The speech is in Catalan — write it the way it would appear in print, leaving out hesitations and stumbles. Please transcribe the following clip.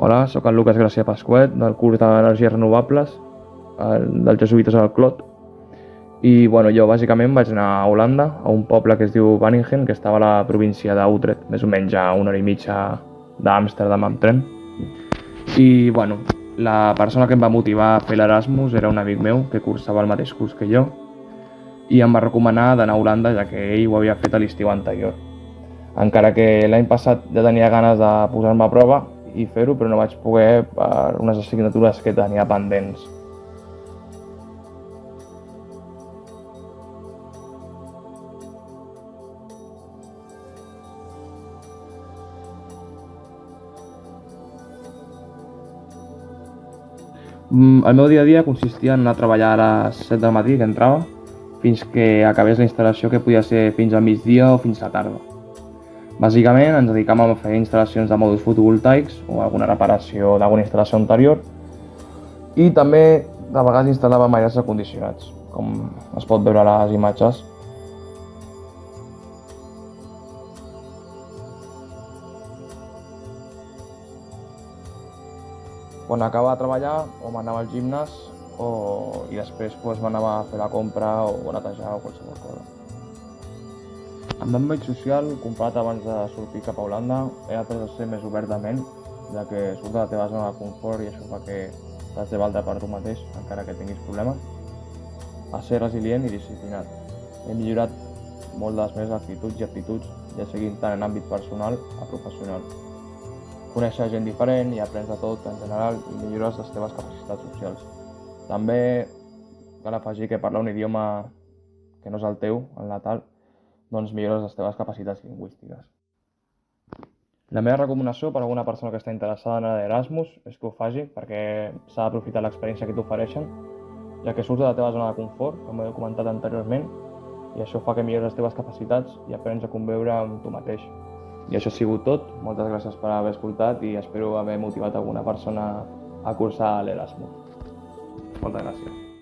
Hola, sóc el Lucas Gràcia Pasquet, del curs d'Energies Renovables, dels Jesuïtes al Clot. I jo bàsicament vaig anar a Holanda, a un poble que es diu Wageningen, que estava a la província d'Utrecht, més o menys a 1 hora i mitja d'Amsterdam amb tren. I la persona que em va motivar a fer l'Erasmus era un amic meu que cursava el mateix curs que jo i em va recomanar d'anar a Holanda, ja que ell ho havia fet a l'estiu anterior. Encara que l'any passat ja tenia ganes de posar-me a prova i fer-ho, però no vaig poder per unes assignatures que tenia pendents. El meu dia a dia consistia en anar a treballar a les 7 del matí, que entrava, fins que acabés la instal·lació, que podia ser fins al migdia o fins a la tarda. Bàsicament ens dedicàvem a fer instal·lacions de mòduls fotovoltaics o alguna reparació d'alguna instal·lació anterior i també de vegades instal·làvem aires acondicionats, com es pot veure a les imatges. Quan acabava de treballar o m'anava al gimnàs i després m'anava a fer la compra o a netejar o qualsevol cosa. En l'àmbit social, comparat abans de sortir cap a Holanda, he après a ser més obert de ment, ja que surts de la teva zona de confort i això fa que t'has de valdre per tu mateix, encara que tinguis problemes, a ser resilient i disciplinat. He millorat molt de les meves actituds i aptituds, ja siguin tant en àmbit personal a professional. Coneixes gent diferent i aprens de tot en general i millores les teves capacitats socials. També cal afegir que parlar un idioma que no és el teu, el natal, millores les teves capacitats lingüístiques. La meva recomanació per a alguna persona que està interessada en l'Erasmus és que ho faci, perquè s'ha d'aprofitar l'experiència que t'ofereixen, ja que surts de la teva zona de confort, com he comentat anteriorment, i això fa que millores les teves capacitats i aprens a conviure amb tu mateix. I això ha sigut tot. Moltes gràcies per haver escoltat i espero haver motivat alguna persona a cursar l'Erasmus. Moltes gràcies.